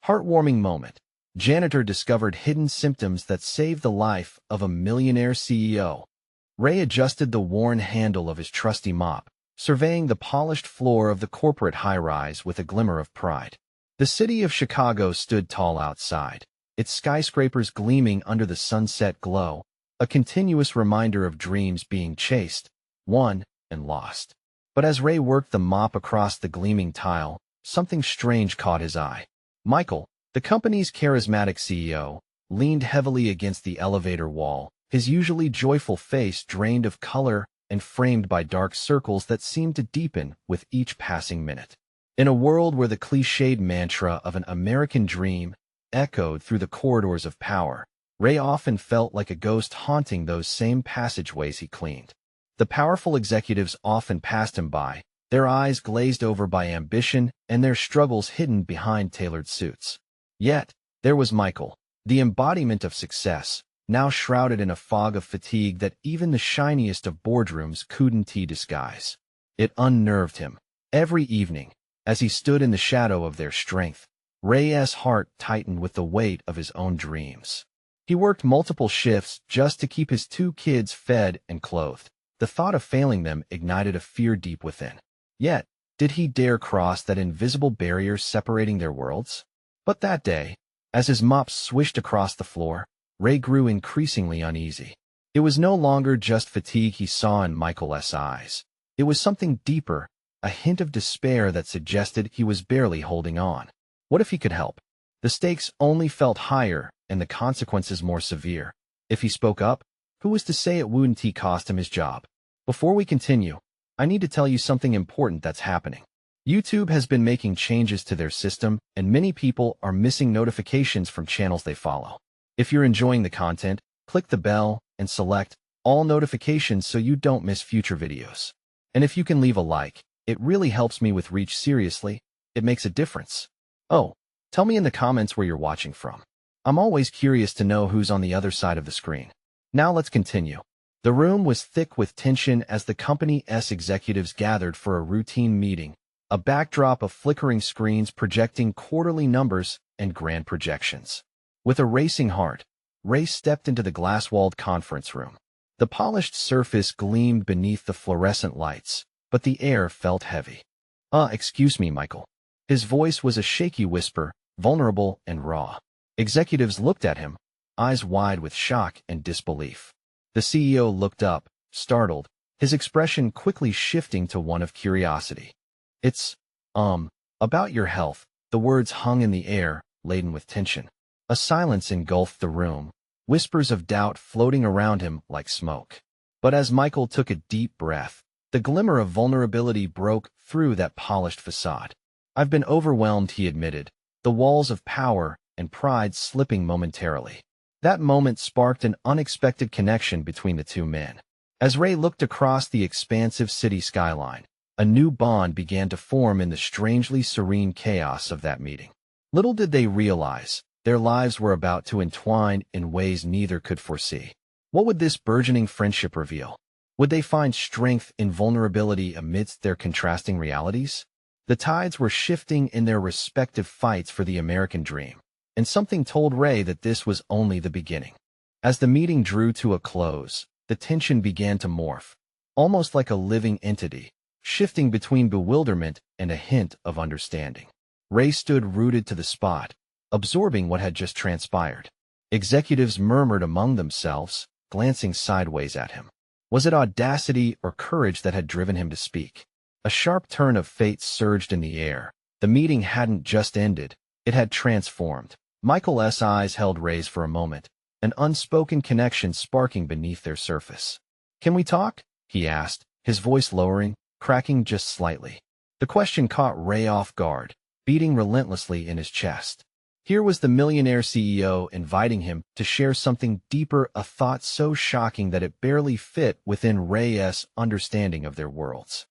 Heartwarming moment. Janitor discovered hidden symptoms that saved the life of a millionaire CEO. Ray adjusted the worn handle of his trusty mop, surveying the polished floor of the corporate high-rise with a glimmer of pride. The city of Chicago stood tall outside, its skyscrapers gleaming under the sunset glow, a continuous reminder of dreams being chased, won, and lost. But as Ray worked the mop across the gleaming tile, something strange caught his eye. Michael, the company's charismatic CEO, leaned heavily against the elevator wall, his usually joyful face drained of color and framed by dark circles that seemed to deepen with each passing minute. In a world where the cliched mantra of an American dream echoed through the corridors of power, Ray often felt like a ghost haunting those same passageways he cleaned. The powerful executives often passed him by, their eyes glazed over by ambition and their struggles hidden behind tailored suits. Yet, there was Michael, the embodiment of success, now shrouded in a fog of fatigue that even the shiniest of boardrooms couldn't disguise. It unnerved him. Every evening, as he stood in the shadow of their strength, Ray's heart tightened with the weight of his own dreams. He worked multiple shifts just to keep his 2 kids fed and clothed. The thought of failing them ignited a fear deep within. Yet, did he dare cross that invisible barrier separating their worlds? But that day, as his mop swished across the floor, Ray grew increasingly uneasy. It was no longer just fatigue he saw in Michael's eyes. It was something deeper, a hint of despair that suggested he was barely holding on. What if he could help? The stakes only felt higher and the consequences more severe. If he spoke up, who was to say it wouldn't cost him his job? Before we continue, I need to tell you something important that's happening. YouTube has been making changes to their system, and many people are missing notifications from channels they follow. If you're enjoying the content, click the bell and select all notifications so you don't miss future videos. And if you can leave a like, it really helps me with reach. Seriously, it makes a difference. Oh, tell me in the comments where you're watching from. I'm always curious to know who's on the other side of the screen. Now let's continue. The room was thick with tension as the company's executives gathered for a routine meeting, a backdrop of flickering screens projecting quarterly numbers and grand projections. With a racing heart, Ray stepped into the glass-walled conference room. The polished surface gleamed beneath the fluorescent lights, but the air felt heavy. Excuse me, Michael." His voice was a shaky whisper, vulnerable and raw. Executives looked at him, eyes wide with shock and disbelief. The CEO looked up, startled, his expression quickly shifting to one of curiosity. "It's, about your health." The words hung in the air, laden with tension. A silence engulfed the room, whispers of doubt floating around him like smoke. But as Michael took a deep breath, the glimmer of vulnerability broke through that polished facade. "I've been overwhelmed," he admitted, the walls of power and pride slipping momentarily. That moment sparked an unexpected connection between the two men. As Ray looked across the expansive city skyline, a new bond began to form in the strangely serene chaos of that meeting. Little did they realize, their lives were about to entwine in ways neither could foresee. What would this burgeoning friendship reveal? Would they find strength in vulnerability amidst their contrasting realities? The tides were shifting in their respective fights for the American dream, and something told Ray that this was only the beginning. As the meeting drew to a close, the tension began to morph, almost like a living entity, shifting between bewilderment and a hint of understanding. Ray stood rooted to the spot, absorbing what had just transpired. Executives murmured among themselves, glancing sideways at him. Was it audacity or courage that had driven him to speak? A sharp turn of fate surged in the air. The meeting hadn't just ended, it had transformed. Michael's eyes held Ray's for a moment, an unspoken connection sparking beneath their surface. "Can we talk?" he asked, his voice lowering, cracking just slightly. The question caught Ray off guard, beating relentlessly in his chest. Here was the millionaire CEO inviting him to share something deeper, a thought so shocking that it barely fit within Ray's understanding of their worlds.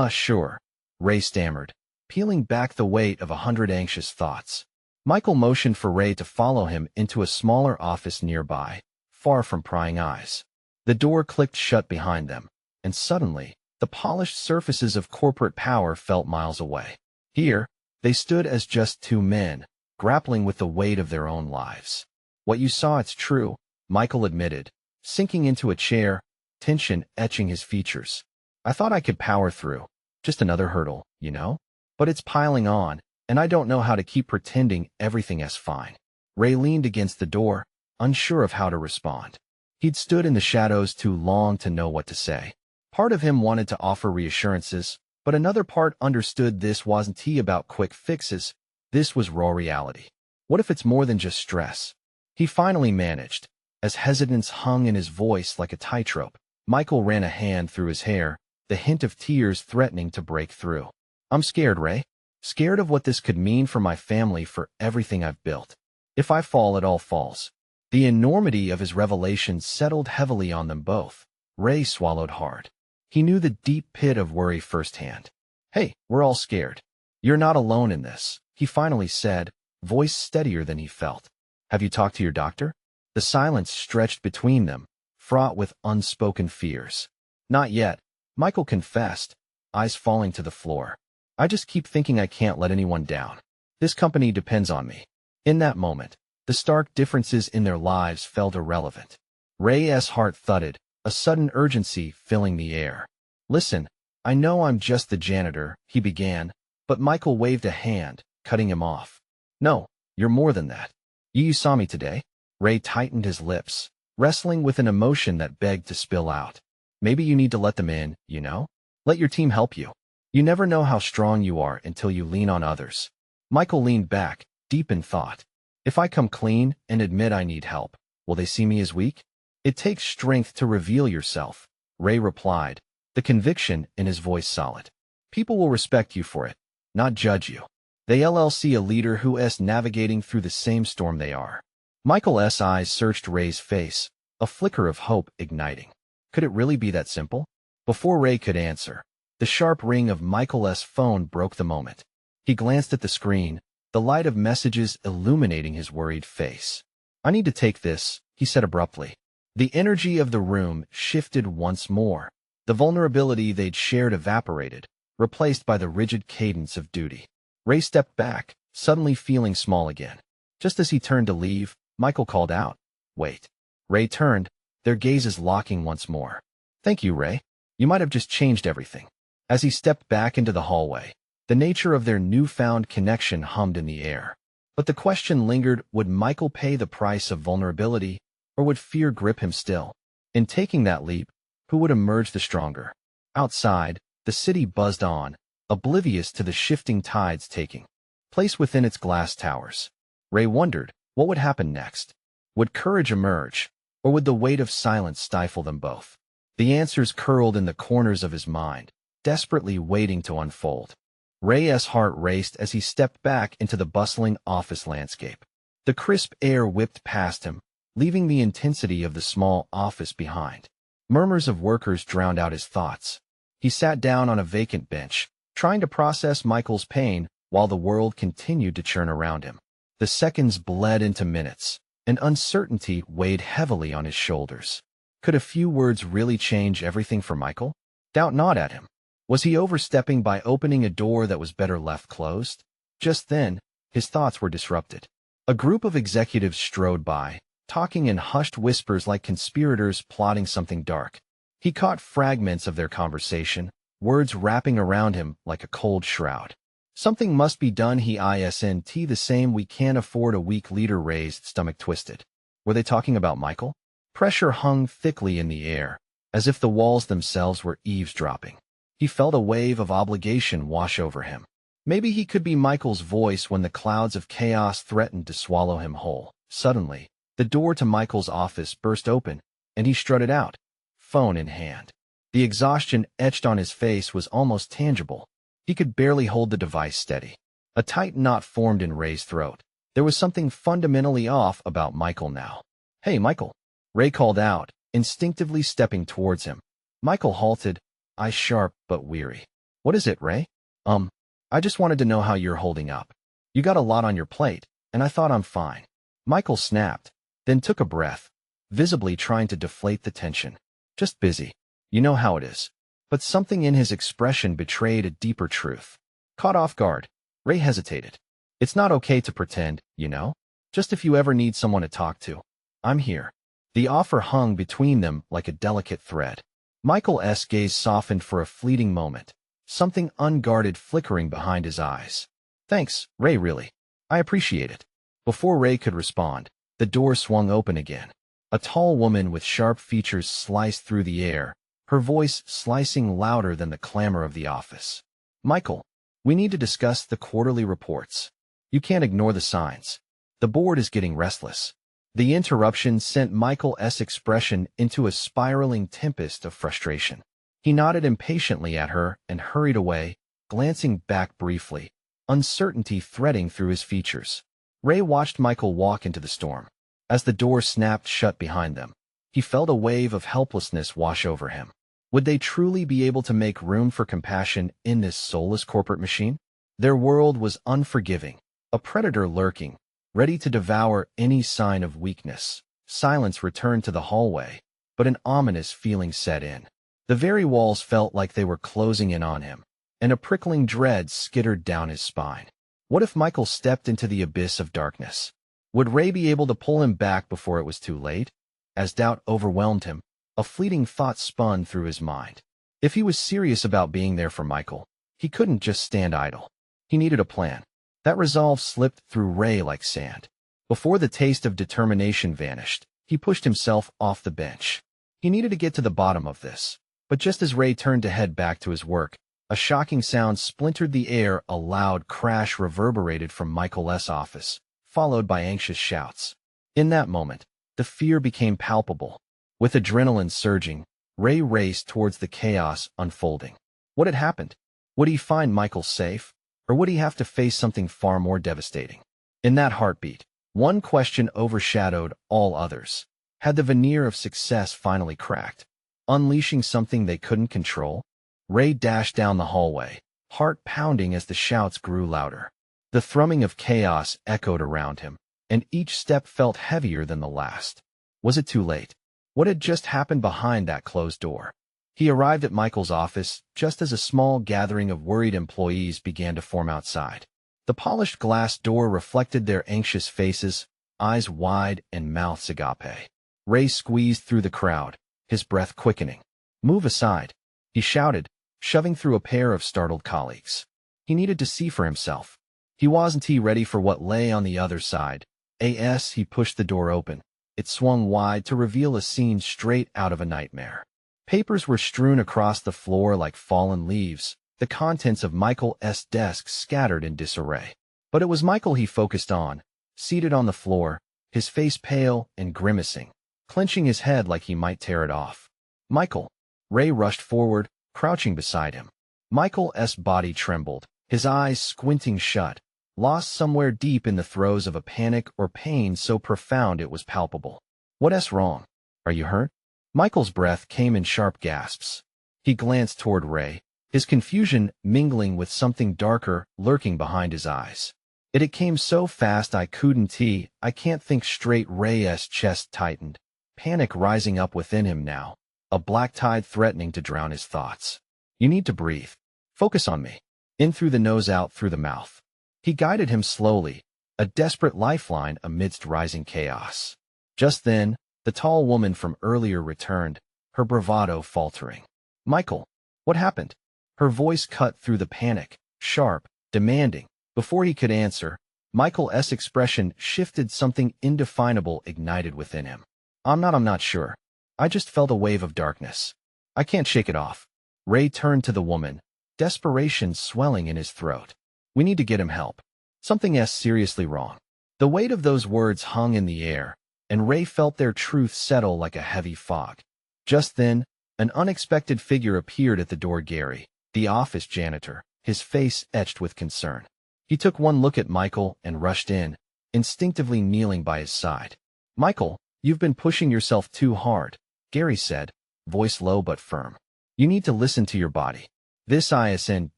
Sure," Ray stammered, peeling back the weight of 100 anxious thoughts. Michael motioned for Ray to follow him into a smaller office nearby, far from prying eyes. The door clicked shut behind them, and suddenly, the polished surfaces of corporate power felt miles away. Here, they stood as just two men, grappling with the weight of their own lives. What you saw, it's true, Michael admitted, sinking into a chair, tension etching his features. I thought I could power through. Just another hurdle, you know? But it's piling on, and I don't know how to keep pretending everything is fine. Ray leaned against the door, unsure of how to respond. He'd stood in the shadows too long to know what to say. Part of him wanted to offer reassurances, but another part understood this wasn't about quick fixes. This was raw reality. What if it's more than just stress? He finally managed. As hesitance hung in his voice like a tightrope, Michael ran a hand through his hair, the hint of tears threatening to break through. I'm scared, Ray. Scared of what this could mean for my family, for everything I've built. If I fall, it all falls. The enormity of his revelation settled heavily on them both. Ray swallowed hard. He knew the deep pit of worry firsthand. Hey, we're all scared. You're not alone in this, he finally said, voice steadier than he felt. Have you talked to your doctor? The silence stretched between them, fraught with unspoken fears. Not yet, Michael confessed, eyes falling to the floor. I just keep thinking I can't let anyone down. This company depends on me. In that moment, the stark differences in their lives felt irrelevant. Ray's heart thudded, a sudden urgency filling the air. Listen, I know I'm just the janitor, he began, but Michael waved a hand, cutting him off. No, you're more than that. You saw me today? Ray tightened his lips, wrestling with an emotion that begged to spill out. Maybe you need to let them in, you know? Let your team help you. You never know how strong you are until you lean on others. Michael leaned back, deep in thought. If I come clean and admit I need help, will they see me as weak? It takes strength to reveal yourself, Ray replied, the conviction in his voice solid. People will respect you for it, not judge you. They'll see a leader who is navigating through the same storm they are. Michael's eyes searched Ray's face, a flicker of hope igniting. Could it really be that simple? Before Ray could answer, the sharp ring of Michael's phone broke the moment. He glanced at the screen, the light of messages illuminating his worried face. I need to take this, he said abruptly. The energy of the room shifted once more. The vulnerability they'd shared evaporated, replaced by the rigid cadence of duty. Ray stepped back, suddenly feeling small again. Just as he turned to leave, Michael called out, "Wait." Ray turned, their gazes locking once more. "Thank you, Ray. You might have just changed everything." As he stepped back into the hallway, the nature of their newfound connection hummed in the air. But the question lingered, would Michael pay the price of vulnerability, or would fear grip him still? In taking that leap, who would emerge the stronger? Outside, the city buzzed on, oblivious to the shifting tides taking place within its glass towers. Ray wondered, what would happen next? Would courage emerge, or would the weight of silence stifle them both? The answers curled in the corners of his mind, desperately waiting to unfold. Ray's heart raced as he stepped back into the bustling office landscape. The crisp air whipped past him, leaving the intensity of the small office behind. Murmurs of workers drowned out his thoughts. He sat down on a vacant bench, trying to process Michael's pain while the world continued to churn around him. The seconds bled into minutes, and uncertainty weighed heavily on his shoulders. Could a few words really change everything for Michael? Doubt not at him. Was he overstepping by opening a door that was better left closed? Just then, his thoughts were disrupted. A group of executives strode by, talking in hushed whispers like conspirators plotting something dark. He caught fragments of their conversation, words wrapping around him like a cold shroud. Something must be done, he isn't the same, we can't afford a weak leader, raised, stomach twisted. Were they talking about Michael? Pressure hung thickly in the air, as if the walls themselves were eavesdropping. He felt a wave of obligation wash over him. Maybe he could be Michael's voice when the clouds of chaos threatened to swallow him whole. Suddenly, the door to Michael's office burst open, and he strutted out, phone in hand. The exhaustion etched on his face was almost tangible. He could barely hold the device steady. A tight knot formed in Ray's throat. There was something fundamentally off about Michael now. "Hey, Michael," Ray called out, instinctively stepping towards him. Michael halted, eyes sharp but weary. "What is it, Ray?" I just wanted to know how you're holding up. You got a lot on your plate, and I thought I'm fine." Michael snapped, then took a breath, visibly trying to deflate the tension. "Just busy. You know how it is." But something in his expression betrayed a deeper truth. Caught off guard, Ray hesitated. It's not okay to pretend, you know? Just if you ever need someone to talk to. I'm here. The offer hung between them like a delicate thread. Michael's gaze softened for a fleeting moment, something unguarded flickering behind his eyes. Thanks, Ray, really. I appreciate it. Before Ray could respond, the door swung open again. A tall woman with sharp features sliced through the air, her voice slicing louder than the clamor of the office. Michael, we need to discuss the quarterly reports. You can't ignore the signs. The board is getting restless. The interruption sent Michael's expression into a spiraling tempest of frustration. He nodded impatiently at her and hurried away, glancing back briefly, uncertainty threading through his features. Ray watched Michael walk into the storm. As the door snapped shut behind them, he felt a wave of helplessness wash over him. Would they truly be able to make room for compassion in this soulless corporate machine? Their world was unforgiving, a predator lurking, ready to devour any sign of weakness. Silence returned to the hallway, but an ominous feeling set in. The very walls felt like they were closing in on him, and a prickling dread skittered down his spine. What if Michael stepped into the abyss of darkness? Would Ray be able to pull him back before it was too late? As doubt overwhelmed him, a fleeting thought spun through his mind. If he was serious about being there for Michael, he couldn't just stand idle. He needed a plan. That resolve slipped through Ray like sand. Before the taste of determination vanished, he pushed himself off the bench. He needed to get to the bottom of this. But just as Ray turned to head back to his work, a shocking sound splintered the air. A loud crash reverberated from Michael's office, followed by anxious shouts. In that moment, the fear became palpable. With adrenaline surging, Ray raced towards the chaos unfolding. What had happened? Would he find Michael safe, or would he have to face something far more devastating? In that heartbeat, one question overshadowed all others. Had the veneer of success finally cracked, unleashing something they couldn't control? Ray dashed down the hallway, heart pounding as the shouts grew louder. The thrumming of chaos echoed around him, and each step felt heavier than the last. Was it too late? What had just happened behind that closed door? He arrived at Michael's office just as a small gathering of worried employees began to form outside. The polished glass door reflected their anxious faces, eyes wide and mouths agape. Ray squeezed through the crowd, his breath quickening. "Move aside," he shouted, shoving through a pair of startled colleagues. He needed to see for himself. He wasn't ready for what lay on the other side. He pushed the door open. It swung wide to reveal a scene straight out of a nightmare. Papers were strewn across the floor like fallen leaves, the contents of Michael's desk scattered in disarray. But it was Michael he focused on, seated on the floor, his face pale and grimacing, clenching his head like he might tear it off. "Michael!" Ray rushed forward, crouching beside him. Michael's body trembled, his eyes squinting shut, lost somewhere deep in the throes of a panic or pain so profound it was palpable. "What's wrong? Are you hurt?" Michael's breath came in sharp gasps. He glanced toward Ray, his confusion mingling with something darker lurking behind his eyes. It came so fast I can't think straight." Ray's chest tightened, panic rising up within him now, a black tide threatening to drown his thoughts. "You need to breathe. Focus on me. In through the nose, out through the mouth." He guided him slowly, a desperate lifeline amidst rising chaos. Just then, the tall woman from earlier returned, her bravado faltering. "Michael, what happened?" Her voice cut through the panic, sharp, demanding. Before he could answer, Michael's expression shifted, something indefinable ignited within him. I'm not sure. I just felt a wave of darkness. I can't shake it off." Ray turned to the woman, desperation swelling in his throat. "We need to get him help. Something's seriously wrong." The weight of those words hung in the air, and Ray felt their truth settle like a heavy fog. Just then, an unexpected figure appeared at the door. Gary, the office janitor, his face etched with concern. He took one look at Michael and rushed in, instinctively kneeling by his side. "Michael, you've been pushing yourself too hard," Gary said, voice low but firm. "You need to listen to your body. This isn't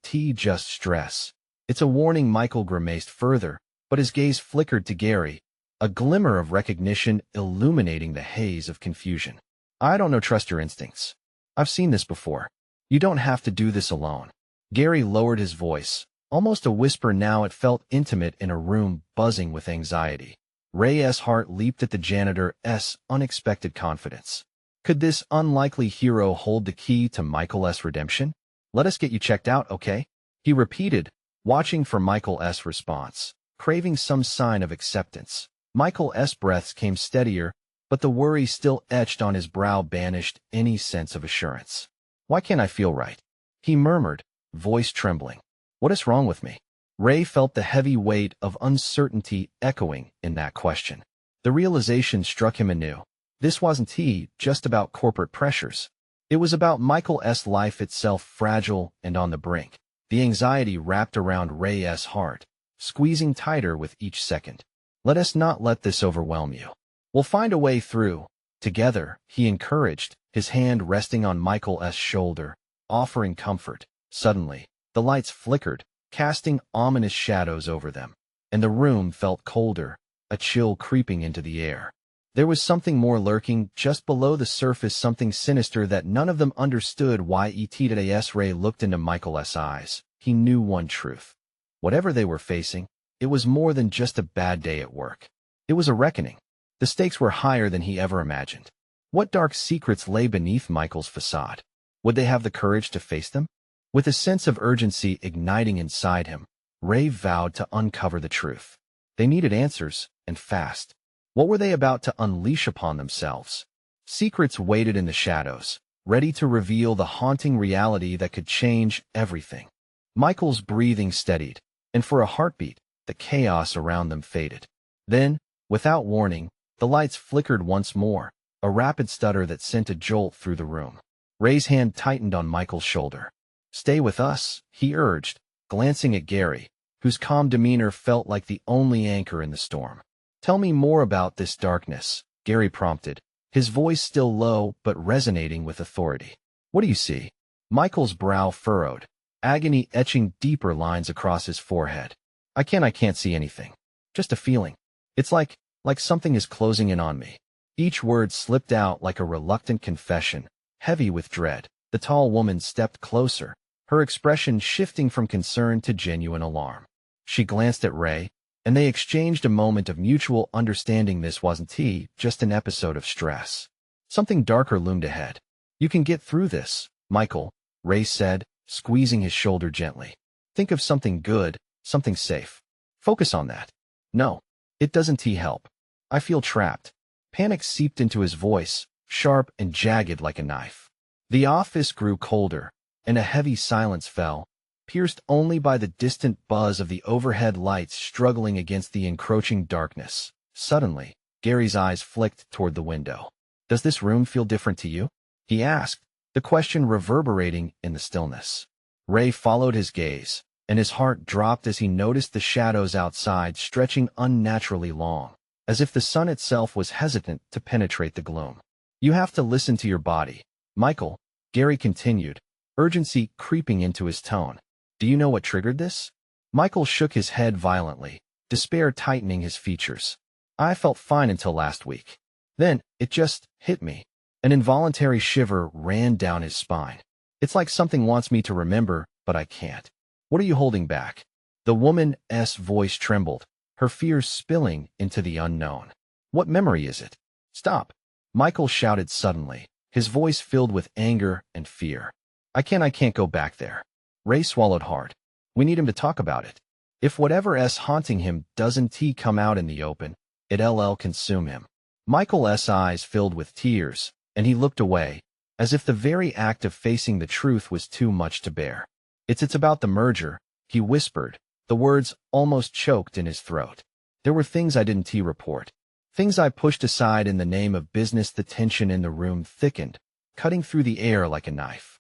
just stress. It's a warning." Michael grimaced further, but his gaze flickered to Gary, a glimmer of recognition illuminating the haze of confusion. "I don't know, trust your instincts. I've seen this before. You don't have to do this alone." Gary lowered his voice, Almost a whisper now, it felt intimate in a room buzzing with anxiety. Ray's heart leaped at the janitor's unexpected confidence. Could this unlikely hero hold the key to Michael's redemption? "Let us get you checked out, okay?" he repeated, watching for Michael's response, craving some sign of acceptance. Michael's breaths came steadier, but the worry still etched on his brow banished any sense of assurance. "Why can't I feel right?" he murmured, voice trembling. "What is wrong with me?" Ray felt the heavy weight of uncertainty echoing in that question. The realization struck him anew. This wasn't just about corporate pressures. It was about Michael's life itself, fragile and on the brink. The anxiety wrapped around Ray's heart, squeezing tighter with each second. "Let us not let this overwhelm you. We'll find a way through. Together," he encouraged, his hand resting on Michael's shoulder, offering comfort. Suddenly, the lights flickered, casting ominous shadows over them, and the room felt colder, a chill creeping into the air. There was something more lurking just below the surface, something sinister that none of them understood. Why as Ray looked into Michael's eyes, he knew one truth. Whatever they were facing, it was more than just a bad day at work. It was a reckoning. The stakes were higher than he ever imagined. What dark secrets lay beneath Michael's facade? Would they have the courage to face them? With a sense of urgency igniting inside him, Ray vowed to uncover the truth. They needed answers, and fast. What were they about to unleash upon themselves? Secrets waited in the shadows, ready to reveal the haunting reality that could change everything. Michael's breathing steadied, and for a heartbeat, the chaos around them faded. Then, without warning, the lights flickered once more, a rapid stutter that sent a jolt through the room. Ray's hand tightened on Michael's shoulder. "Stay with us," he urged, glancing at Gary, whose calm demeanor felt like the only anchor in the storm. "Tell me more about this darkness," Gary prompted, his voice still low but resonating with authority. "What do you see?" Michael's brow furrowed, agony etching deeper lines across his forehead. I can't see anything. Just a feeling. It's like something is closing in on me." Each word slipped out like a reluctant confession, heavy with dread. The tall woman stepped closer, her expression shifting from concern to genuine alarm. She glanced at Ray, and they exchanged a moment of mutual understanding. This wasn't just an episode of stress. Something darker loomed ahead. "You can get through this, Michael," Ray said, squeezing his shoulder gently. "Think of something good, something safe. Focus on that." "No, it doesn't help. I feel trapped." Panic seeped into his voice, sharp and jagged like a knife. The office grew colder, and a heavy silence fell, pierced only by the distant buzz of the overhead lights struggling against the encroaching darkness. Suddenly, Gary's eyes flicked toward the window. "Does this room feel different to you?" he asked, the question reverberating in the stillness. Ray followed his gaze, and his heart dropped as he noticed the shadows outside stretching unnaturally long, as if the sun itself was hesitant to penetrate the gloom. "You have to listen to your body, Michael," Gary continued, urgency creeping into his tone. "Do you know what triggered this?" Michael shook his head violently, despair tightening his features. "I felt fine until last week. Then, it just hit me." An involuntary shiver ran down his spine. "It's like something wants me to remember, but I can't." "What are you holding back?" The woman's voice trembled, her fears spilling into the unknown. "What memory is it?" "Stop!" Michael shouted suddenly, his voice filled with anger and fear. I can't go back there." Ray swallowed hard. "We need him to talk about it. If whatever's haunting him doesn't come out in the open, it'll consume him." Michael's eyes filled with tears, and he looked away, as if the very act of facing the truth was too much to bear. It's about the merger," he whispered, the words almost choked in his throat. "There were things I didn't report. Things I pushed aside in the name of business." The tension in the room thickened, cutting through the air like a knife.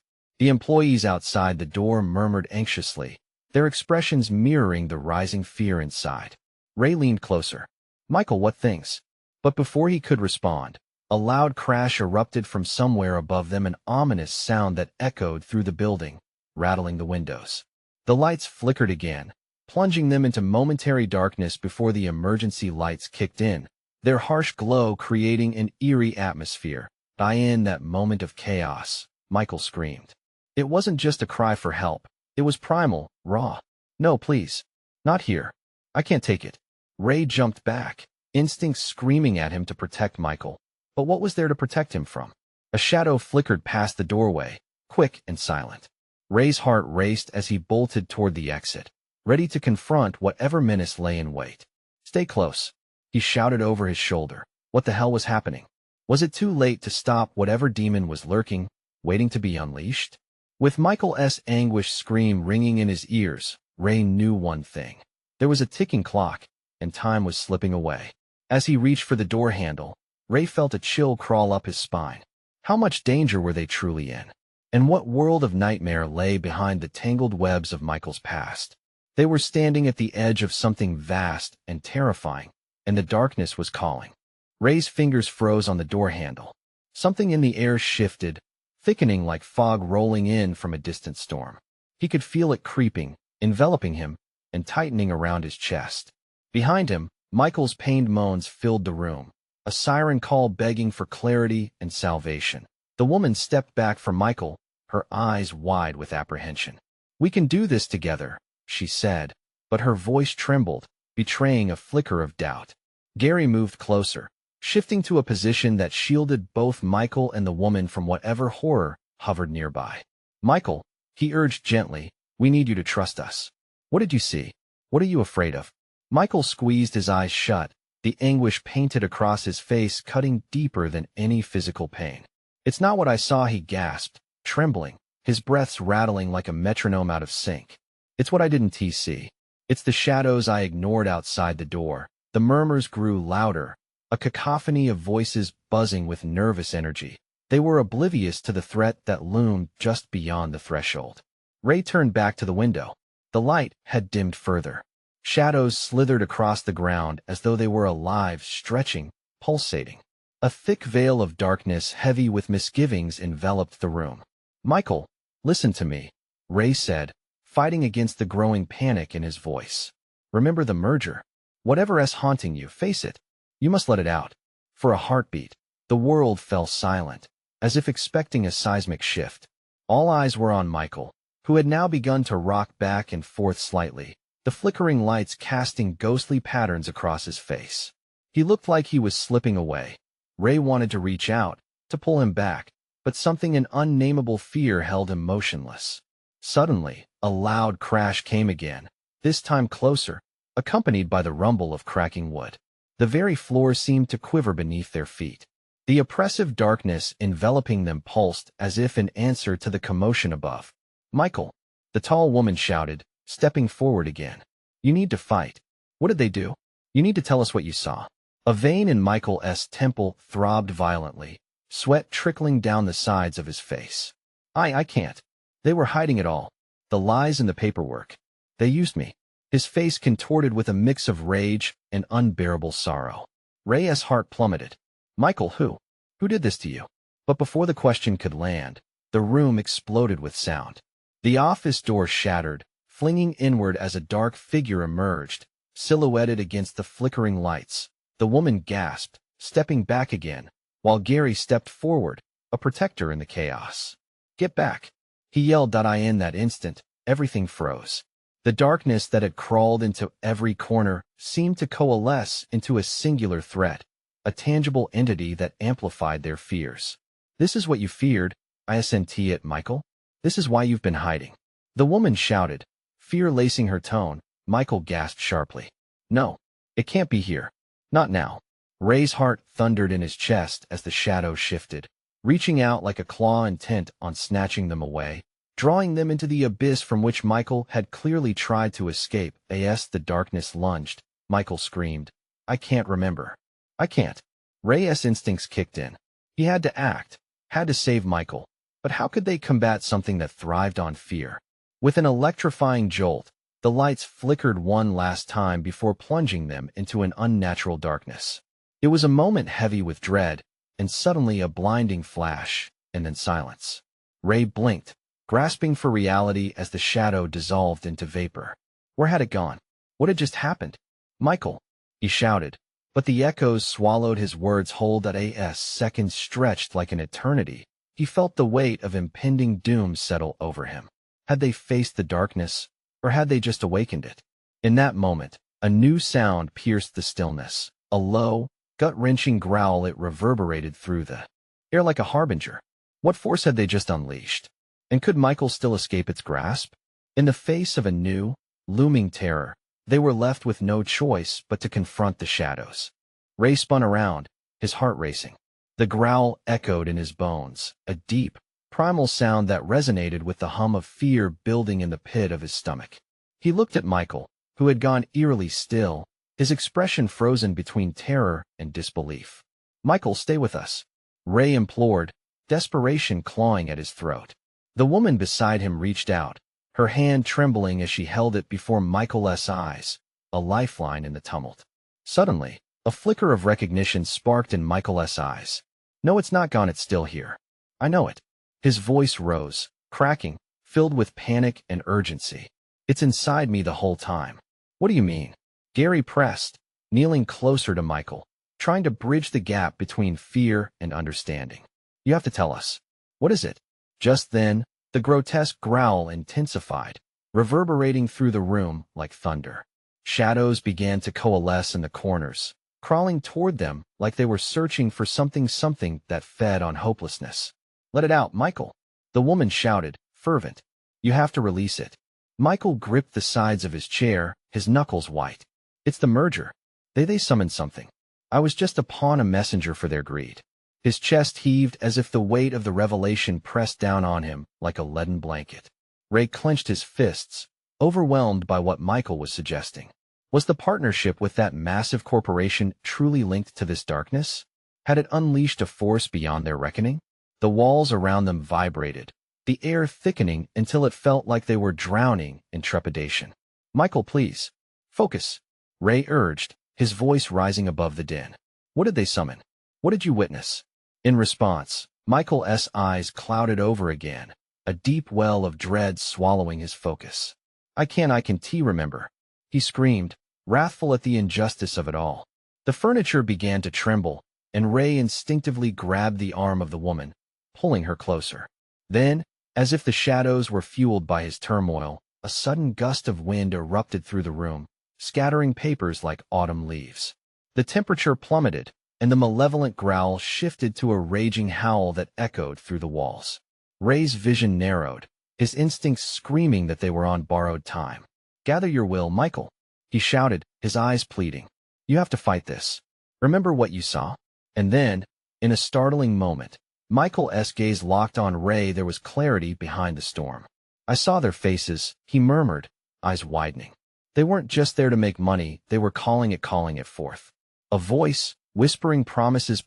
The employees outside the door murmured anxiously, their expressions mirroring the rising fear inside. Ray leaned closer. "Michael, what things?" But before he could respond, a loud crash erupted from somewhere above them, an ominous sound that echoed through the building, rattling the windows. The lights flickered again, plunging them into momentary darkness before the emergency lights kicked in, their harsh glow creating an eerie atmosphere. In that moment of chaos, Michael screamed. It wasn't just a cry for help. It was primal, raw. No, please. Not here. I can't take it. Ray jumped back, instincts screaming at him to protect Michael. But what was there to protect him from? A shadow flickered past the doorway, quick and silent. Ray's heart raced as he bolted toward the exit, ready to confront whatever menace lay in wait. Stay close, he shouted over his shoulder. What the hell was happening? Was it too late to stop whatever demon was lurking, waiting to be unleashed? With Michael's anguished scream ringing in his ears, Ray knew one thing. There was a ticking clock, and time was slipping away. As he reached for the door handle, Ray felt a chill crawl up his spine. How much danger were they truly in? And what world of nightmare lay behind the tangled webs of Michael's past? They were standing at the edge of something vast and terrifying, and the darkness was calling. Ray's fingers froze on the door handle. Something in the air shifted, thickening like fog rolling in from a distant storm. He could feel it creeping, enveloping him, and tightening around his chest. Behind him, Michael's pained moans filled the room, a siren call begging for clarity and salvation. The woman stepped back from Michael, her eyes wide with apprehension. "We can do this together," she said, but her voice trembled, betraying a flicker of doubt. Gary moved closer, shifting to a position that shielded both Michael and the woman from whatever horror hovered nearby. "Michael," he urged gently, "we need you to trust us. What did you see? What are you afraid of?" Michael squeezed his eyes shut, the anguish painted across his face cutting deeper than any physical pain. "It's not what I saw," he gasped, trembling, his breaths rattling like a metronome out of sync. "It's what I didn't see. It's the shadows I ignored outside the door." The murmurs grew louder, a cacophony of voices buzzing with nervous energy. They were oblivious to the threat that loomed just beyond the threshold. Ray turned back to the window. The light had dimmed further. Shadows slithered across the ground as though they were alive, stretching, pulsating. A thick veil of darkness heavy with misgivings enveloped the room. "Michael, listen to me," Ray said, fighting against the growing panic in his voice. "Remember the merger. Whatever's haunting you, face it. You must let it out." For a heartbeat, the world fell silent, as if expecting a seismic shift. All eyes were on Michael, who had now begun to rock back and forth slightly, the flickering lights casting ghostly patterns across his face. He looked like he was slipping away. Ray wanted to reach out, to pull him back, but something in unnameable fear held him motionless. Suddenly, a loud crash came again, this time closer, accompanied by the rumble of cracking wood. The very floor seemed to quiver beneath their feet. The oppressive darkness enveloping them pulsed as if in answer to the commotion above. "Michael," the tall woman shouted, stepping forward again. "You need to fight." "What did they do?" "You need to tell us what you saw." A vein in Michael's temple throbbed violently, sweat trickling down the sides of his face. I can't. They were hiding it all. The lies and the paperwork. They used me." His face contorted with a mix of rage and unbearable sorrow. Ray's heart plummeted. "Michael, who? Who did this to you?" But before the question could land, the room exploded with sound. The office door shattered, flinging inward as a dark figure emerged, silhouetted against the flickering lights. The woman gasped, stepping back again, while Gary stepped forward, a protector in the chaos. "Get back!" he yelled. In that instant, everything froze. The darkness that had crawled into every corner seemed to coalesce into a singular threat, a tangible entity that amplified their fears. "This is what you feared, isn't it, Michael? This is why you've been hiding." The woman shouted, fear lacing her tone. Michael gasped sharply. "No, it can't be here. Not now." Ray's heart thundered in his chest as the shadow shifted, reaching out like a claw intent on snatching them away, drawing them into the abyss from which Michael had clearly tried to escape. As the darkness lunged, Michael screamed, "I can't remember. I can't." Ray's instincts kicked in. He had to act, had to save Michael. But how could they combat something that thrived on fear? With an electrifying jolt, the lights flickered one last time before plunging them into an unnatural darkness. It was a moment heavy with dread, and suddenly a blinding flash, and then silence. Ray blinked, grasping for reality as the shadow dissolved into vapor. Where had it gone? What had just happened? "Michael," he shouted, but the echoes swallowed his words whole. As seconds stretched like an eternity, he felt the weight of impending doom settle over him. Had they faced the darkness, Or had they just awakened it? In that moment, a new sound pierced the stillness. A low, gut-wrenching growl. It reverberated through the air like a harbinger. What force had they just unleashed? And could Michael still escape its grasp? In the face of a new, looming terror, they were left with no choice but to confront the shadows. Ray spun around, his heart racing. The growl echoed in his bones, a deep, primal sound that resonated with the hum of fear building in the pit of his stomach. He looked at Michael, who had gone eerily still, his expression frozen between terror and disbelief. "Michael, stay with us," Ray implored, desperation clawing at his throat. The woman beside him reached out, her hand trembling as she held it before Michael's eyes, a lifeline in the tumult. Suddenly, a flicker of recognition sparked in Michael's eyes. "No, it's not gone, it's still here. I know it." His voice rose, cracking, filled with panic and urgency. "It's inside me the whole time." "What do you mean?" Gary pressed, kneeling closer to Michael, trying to bridge the gap between fear and understanding. "You have to tell us. What is it?" Just then, the grotesque growl intensified, reverberating through the room like thunder. Shadows began to coalesce in the corners, crawling toward them like they were searching for something that fed on hopelessness. "Let it out, Michael," the woman shouted, fervent. "You have to release it." Michael gripped the sides of his chair, his knuckles white. "It's the merger. They summoned something. I was just a pawn, a messenger for their greed." His chest heaved as if the weight of the revelation pressed down on him like a leaden blanket. Ray clenched his fists, overwhelmed by what Michael was suggesting. Was the partnership with that massive corporation truly linked to this darkness? Had it unleashed a force beyond their reckoning? The walls around them vibrated, the air thickening until it felt like they were drowning in trepidation. "Michael, please. Focus," Ray urged, his voice rising above the din. "What did they summon? What did you witness?" In response, Michael's eyes clouded over again, a deep well of dread swallowing his focus. I can remember," he screamed, wrathful at the injustice of it all. The furniture began to tremble, and Ray instinctively grabbed the arm of the woman, pulling her closer. Then, as if the shadows were fueled by his turmoil, a sudden gust of wind erupted through the room, scattering papers like autumn leaves. The temperature plummeted, and the malevolent growl shifted to a raging howl that echoed through the walls. Ray's vision narrowed, his instincts screaming that they were on borrowed time. "Gather your will, Michael," he shouted, his eyes pleading. "You have to fight this. Remember what you saw?" And then, in a startling moment, Michael's gaze locked on Ray. There was clarity behind the storm. "I saw their faces," he murmured, eyes widening. "They weren't just there to make money, they were calling it forth." A voice, whispering promises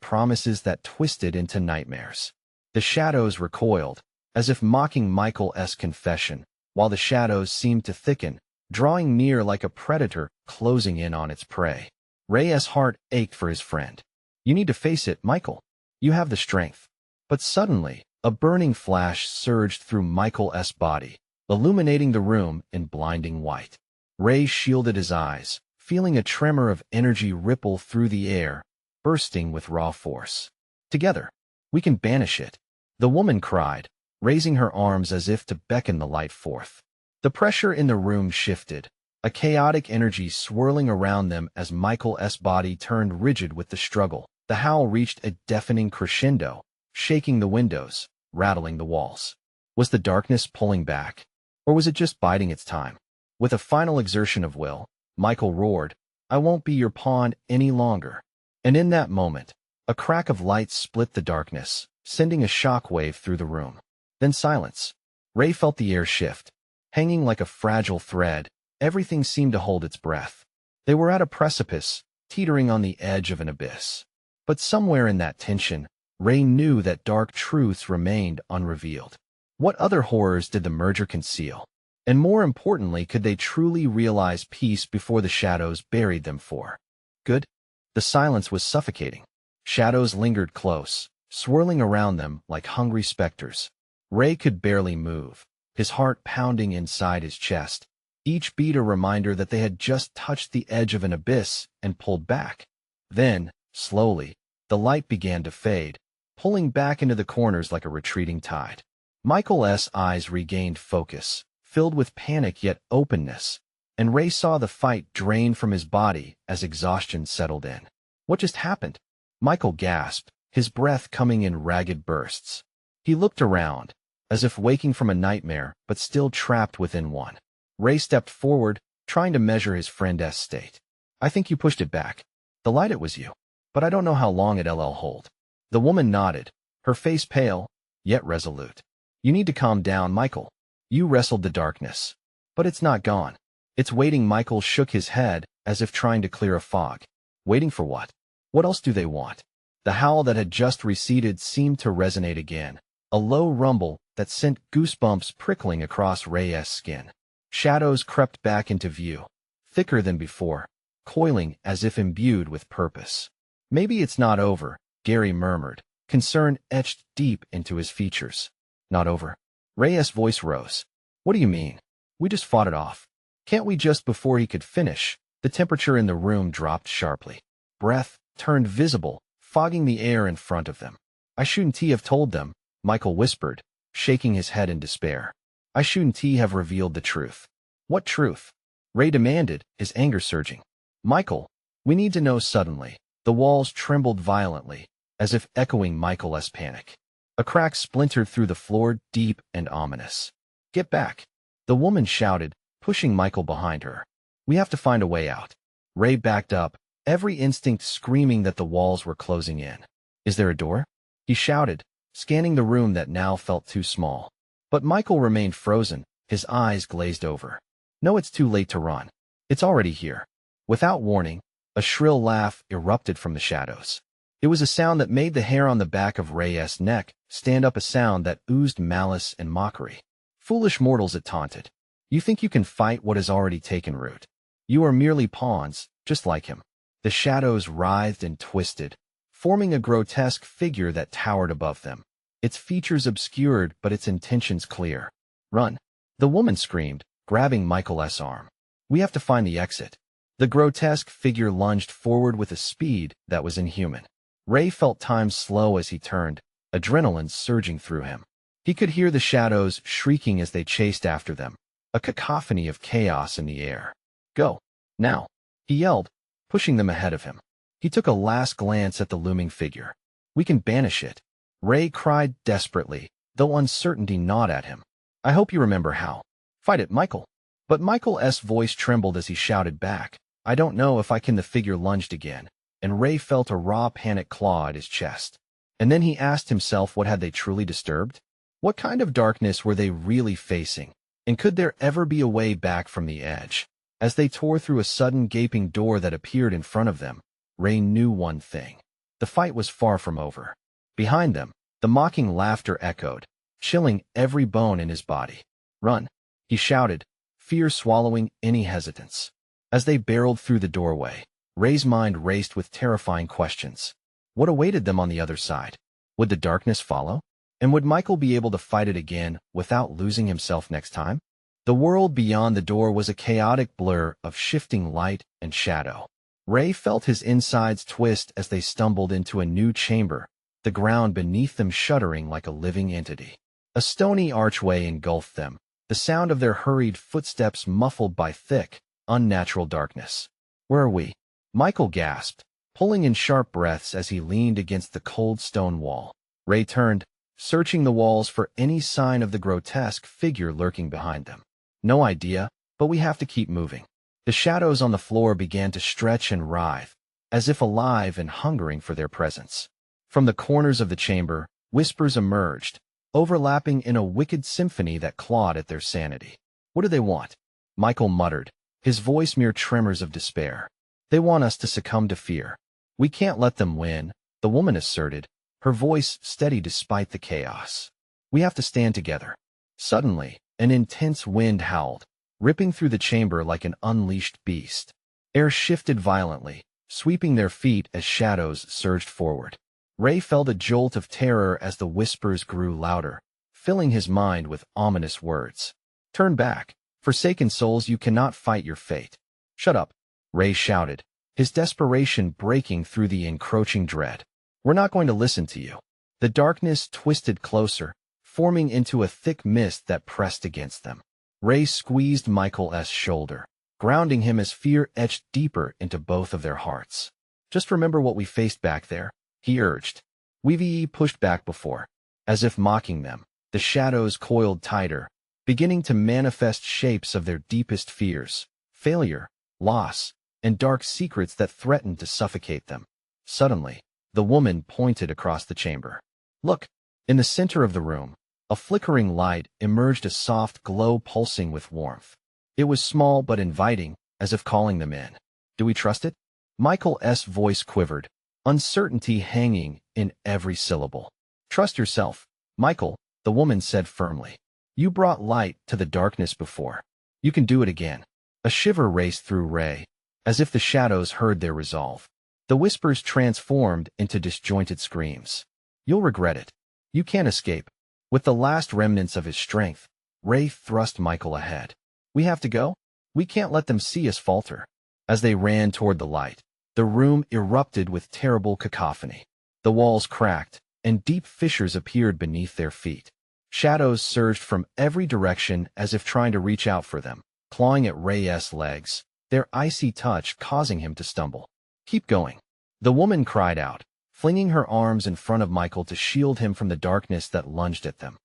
that twisted into nightmares. The shadows recoiled, as if mocking Michael's confession, while the shadows seemed to thicken, drawing near like a predator closing in on its prey. Ray's heart ached for his friend. "You need to face it, Michael. You have the strength." But suddenly, a burning flash surged through Michael's body, illuminating the room in blinding white. Ray shielded his eyes, feeling a tremor of energy ripple through the air, bursting with raw force. "Together, we can banish it," the woman cried, raising her arms as if to beckon the light forth. The pressure in the room shifted, a chaotic energy swirling around them as Michael's body turned rigid with the struggle. The howl reached a deafening crescendo, shaking the windows, rattling the walls. Was the darkness pulling back, or was it just biding its time? With a final exertion of will, Michael roared, "I won't be your pawn any longer." And in that moment, a crack of light split the darkness, sending a shock wave through the room. Then silence. Ray felt the air shift. Hanging like a fragile thread, everything seemed to hold its breath. They were at a precipice, teetering on the edge of an abyss. But somewhere in that tension, Ray knew that dark truths remained unrevealed. What other horrors did the merger conceal? And more importantly, could they truly realize peace before the shadows buried them for good? The silence was suffocating. Shadows lingered close, swirling around them like hungry specters. Ray could barely move, his heart pounding inside his chest, each beat a reminder that they had just touched the edge of an abyss and pulled back. Then, slowly, the light began to fade, pulling back into the corners like a retreating tide. Michael's eyes regained focus, filled with panic yet openness, and Ray saw the fight drain from his body as exhaustion settled in. What just happened? Michael gasped, his breath coming in ragged bursts. He looked around, as if waking from a nightmare but still trapped within one. Ray stepped forward, trying to measure his friend's state. I think you pushed it back. The light, it was you. But I don't know how long it'll hold. The woman nodded, her face pale, yet resolute. You need to calm down, Michael. You wrestled the darkness. But it's not gone. It's waiting. Michael shook his head, as if trying to clear a fog. Waiting for what? What else do they want? The howl that had just receded seemed to resonate again, a low rumble that sent goosebumps prickling across Ray's skin. Shadows crept back into view, thicker than before, coiling as if imbued with purpose. Maybe it's not over, Gary murmured, concern etched deep into his features. Not over. Ray's voice rose. What do you mean? We just fought it off. Can't we? Just before he could finish, the temperature in the room dropped sharply. Breath turned visible, fogging the air in front of them. I shouldn't have told them, Michael whispered, shaking his head in despair. I shouldn't have revealed the truth. What truth? Ray demanded, his anger surging. Michael, we need to know suddenly. The walls trembled violently, as if echoing Michael's panic. A crack splintered through the floor, deep and ominous. Get back! The woman shouted, pushing Michael behind her. We have to find a way out. Ray backed up, every instinct screaming that the walls were closing in. Is there a door? He shouted, scanning the room that now felt too small. But Michael remained frozen, his eyes glazed over. No, it's too late to run. It's already here. Without warning, a shrill laugh erupted from the shadows. It was a sound that made the hair on the back of Ray's neck stand up, a sound that oozed malice and mockery. Foolish mortals, it taunted. You think you can fight what has already taken root? You are merely pawns, just like him. The shadows writhed and twisted, forming a grotesque figure that towered above them. Its features obscured but its intentions clear. Run! The woman screamed, grabbing Michael's arm. We have to find the exit. The grotesque figure lunged forward with a speed that was inhuman. Ray felt time slow as he turned, adrenaline surging through him. He could hear the shadows shrieking as they chased after them, a cacophony of chaos in the air. Go! Now! He yelled, pushing them ahead of him. He took a last glance at the looming figure. We can banish it. Ray cried desperately, though uncertainty gnawed at him. I hope you remember how. Fight it, Michael. But Michael's voice trembled as he shouted back. I don't know if I can. The figure lunged again, and Ray felt a raw panic claw at his chest. And then he asked himself, what had they truly disturbed? What kind of darkness were they really facing? And could there ever be a way back from the edge? As they tore through a sudden gaping door that appeared in front of them, Ray knew one thing. The fight was far from over. Behind them, the mocking laughter echoed, chilling every bone in his body. Run! He shouted, fear swallowing any hesitance. As they barreled through the doorway, Ray's mind raced with terrifying questions. What awaited them on the other side? Would the darkness follow? And would Michael be able to fight it again without losing himself next time? The world beyond the door was a chaotic blur of shifting light and shadow. Ray felt his insides twist as they stumbled into a new chamber, the ground beneath them shuddering like a living entity. A stony archway engulfed them, the sound of their hurried footsteps muffled by thick, unnatural darkness. Where are we? Michael gasped, pulling in sharp breaths as he leaned against the cold stone wall. Ray turned, searching the walls for any sign of the grotesque figure lurking behind them. No idea, but we have to keep moving. The shadows on the floor began to stretch and writhe, as if alive and hungering for their presence. From the corners of the chamber, whispers emerged, overlapping in a wicked symphony that clawed at their sanity. What do they want? Michael muttered, his voice mere tremors of despair. They want us to succumb to fear. We can't let them win, the woman asserted, her voice steady despite the chaos. We have to stand together. Suddenly, an intense wind howled, ripping through the chamber like an unleashed beast. Air shifted violently, sweeping their feet as shadows surged forward. Ray felt a jolt of terror as the whispers grew louder, filling his mind with ominous words. Turn back. Forsaken souls, you cannot fight your fate. Shut up, Ray shouted, his desperation breaking through the encroaching dread. We're not going to listen to you. The darkness twisted closer, forming into a thick mist that pressed against them. Ray squeezed Michael's shoulder, grounding him as fear etched deeper into both of their hearts. Just remember what we faced back there, he urged. We've pushed back before. As if mocking them, the shadows coiled tighter, beginning to manifest shapes of their deepest fears, failure, loss, and dark secrets that threatened to suffocate them. Suddenly, the woman pointed across the chamber. Look, in the center of the room, a flickering light emerged, a soft glow pulsing with warmth. It was small but inviting, as if calling them in. Do we trust it? Michael's voice quivered, uncertainty hanging in every syllable. Trust yourself, Michael, the woman said firmly. You brought light to the darkness before. You can do it again. A shiver raced through Ray, as if the shadows heard their resolve. The whispers transformed into disjointed screams. You'll regret it. You can't escape. With the last remnants of his strength, Ray thrust Michael ahead. We have to go? We can't let them see us falter. As they ran toward the light, the room erupted with terrible cacophony. The walls cracked, and deep fissures appeared beneath their feet. Shadows surged from every direction as if trying to reach out for them, clawing at Ray's legs, their icy touch causing him to stumble. Keep going. The woman cried out, flinging her arms in front of Michael to shield him from the darkness that lunged at them.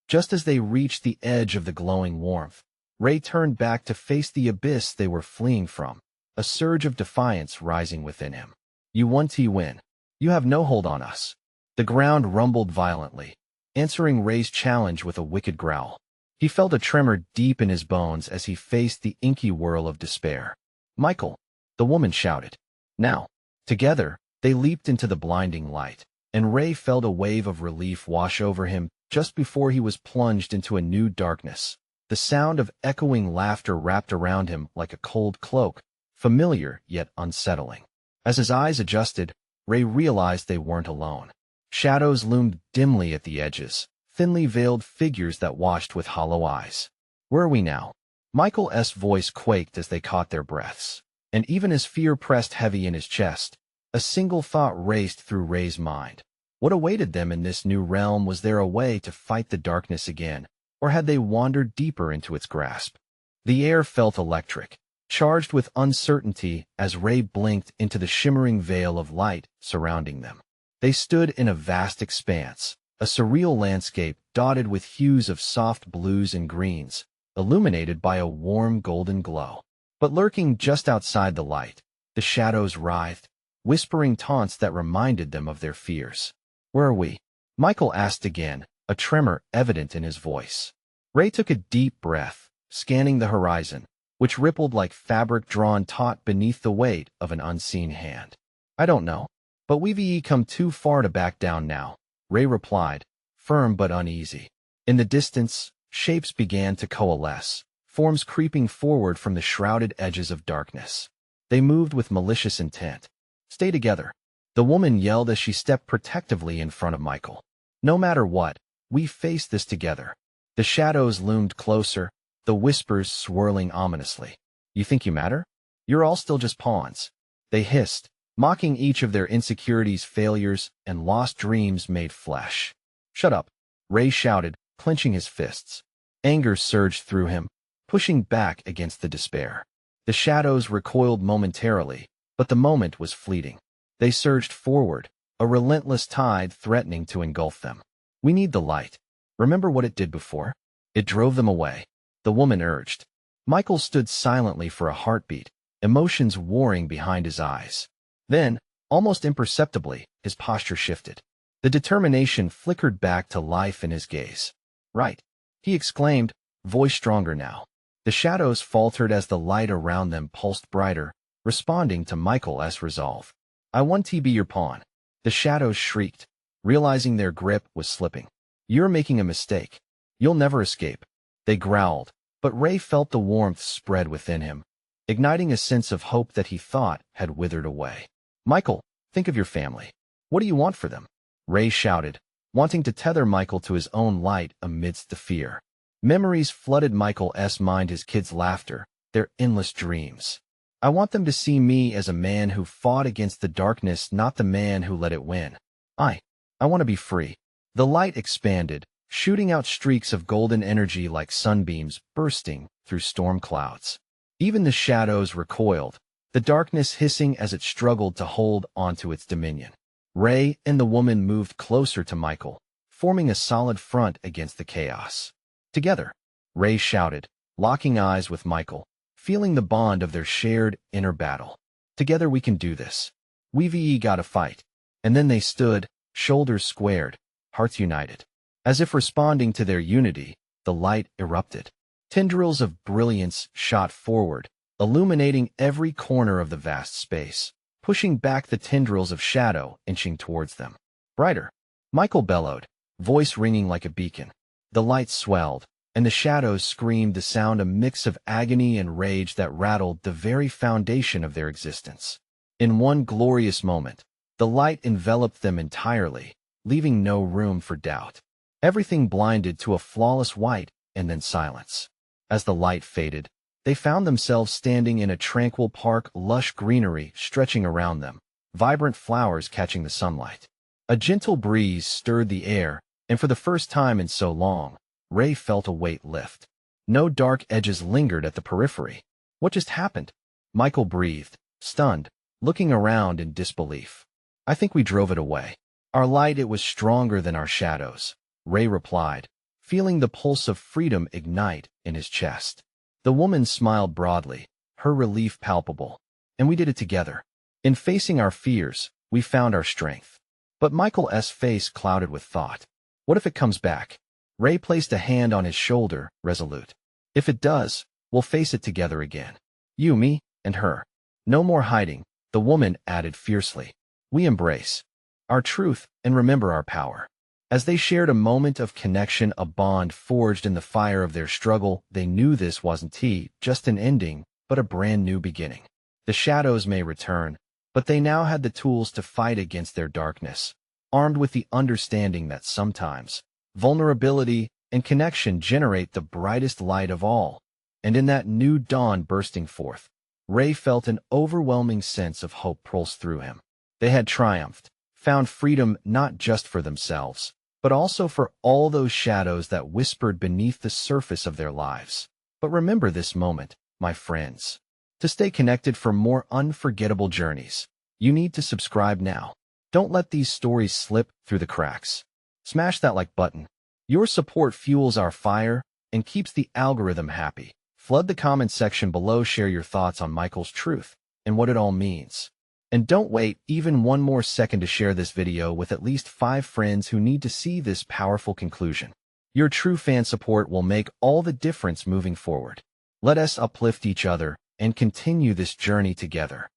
Just as they reached the edge of the glowing warmth, Ray turned back to face the abyss they were fleeing from, a surge of defiance rising within him. You win. You have no hold on us. The ground rumbled violently, answering Ray's challenge with a wicked growl. He felt a tremor deep in his bones as he faced the inky whirl of despair. Michael, the woman shouted. Now, together, they leaped into the blinding light, and Ray felt a wave of relief wash over him just before he was plunged into a new darkness. The sound of echoing laughter wrapped around him like a cold cloak, familiar yet unsettling. As his eyes adjusted, Ray realized they weren't alone. Shadows loomed dimly at the edges, thinly veiled figures that watched with hollow eyes. Where are we now? Michael's voice quaked as they caught their breaths, and even as fear pressed heavy in his chest, a single thought raced through Ray's mind. What awaited them in this new realm? Was there a way to fight the darkness again, or had they wandered deeper into its grasp? The air felt electric, charged with uncertainty as Ray blinked into the shimmering veil of light surrounding them. They stood in a vast expanse, a surreal landscape dotted with hues of soft blues and greens, illuminated by a warm golden glow. But lurking just outside the light, the shadows writhed, whispering taunts that reminded them of their fears. Where are we? Michael asked again, a tremor evident in his voice. Ray took a deep breath, scanning the horizon, which rippled like fabric drawn taut beneath the weight of an unseen hand. I don't know, but we've come too far to back down now, Ray replied, firm but uneasy. In the distance, shapes began to coalesce, forms creeping forward from the shrouded edges of darkness. They moved with malicious intent. Stay together, the woman yelled as she stepped protectively in front of Michael. No matter what, we face this together. The shadows loomed closer, the whispers swirling ominously. You think you matter? You're all still just pawns. They hissed, mocking each of their insecurities, failures, and lost dreams made flesh. Shut up, Ray shouted, clenching his fists. Anger surged through him, pushing back against the despair. The shadows recoiled momentarily, but the moment was fleeting. They surged forward, a relentless tide threatening to engulf them. We need the light. Remember what it did before? It drove them away, the woman urged. Michael stood silently for a heartbeat, emotions warring behind his eyes. Then, almost imperceptibly, his posture shifted. The determination flickered back to life in his gaze. Right, he exclaimed, voice stronger now. The shadows faltered as the light around them pulsed brighter, responding to Michael's resolve. I want to be your pawn. The shadows shrieked, realizing their grip was slipping. You're making a mistake. You'll never escape. They growled, but Ray felt the warmth spread within him, igniting a sense of hope that he thought had withered away. Michael, think of your family. What do you want for them? Ray shouted, wanting to tether Michael to his own light amidst the fear. Memories flooded Michael's mind, his kids' laughter, their endless dreams. I want them to see me as a man who fought against the darkness, not the man who let it win. I want to be free. The light expanded, shooting out streaks of golden energy like sunbeams bursting through storm clouds. Even the shadows recoiled, the darkness hissing as it struggled to hold onto its dominion. Ray and the woman moved closer to Michael, forming a solid front against the chaos. Together, Ray shouted, locking eyes with Michael, feeling the bond of their shared inner battle. Together we can do this. We've gotta fight. And then they stood, shoulders squared, hearts united. As if responding to their unity, the light erupted. Tendrils of brilliance shot forward, illuminating every corner of the vast space, pushing back the tendrils of shadow inching towards them. Brighter, Michael bellowed, voice ringing like a beacon. The light swelled, and the shadows screamed to sound a mix of agony and rage that rattled the very foundation of their existence. In one glorious moment, the light enveloped them entirely, leaving no room for doubt. Everything blinded to a flawless white, and then silence. As the light faded, they found themselves standing in a tranquil park, lush greenery stretching around them, vibrant flowers catching the sunlight. A gentle breeze stirred the air, and for the first time in so long, Ray felt a weight lift. No dark edges lingered at the periphery. What just happened? Michael breathed, stunned, looking around in disbelief. I think we drove it away. Our light, it was stronger than our shadows, Ray replied, feeling the pulse of freedom ignite in his chest. The woman smiled broadly, her relief palpable. And we did it together. In facing our fears, we found our strength. But Michael's face clouded with thought. What if it comes back? Ray placed a hand on his shoulder, resolute. If it does, we'll face it together again. You, me, and her. No more hiding, the woman added fiercely. We embrace our truth and remember our power. As they shared a moment of connection, a bond forged in the fire of their struggle, they knew this wasn't just an ending, but a brand new beginning. The shadows may return, but they now had the tools to fight against their darkness, armed with the understanding that sometimes vulnerability and connection generate the brightest light of all. And in that new dawn bursting forth, Ray felt an overwhelming sense of hope pulse through him. They had triumphed, found freedom not just for themselves, but also for all those shadows that whispered beneath the surface of their lives. But remember this moment, my friends. To stay connected for more unforgettable journeys, you need to subscribe now. Don't let these stories slip through the cracks. Smash that like button. Your support fuels our fire and keeps the algorithm happy. Flood the comment section below, share your thoughts on Michael's truth and what it all means. And don't wait even one more second to share this video with at least 5 friends who need to see this powerful conclusion. Your true fan support will make all the difference moving forward. Let us uplift each other and continue this journey together.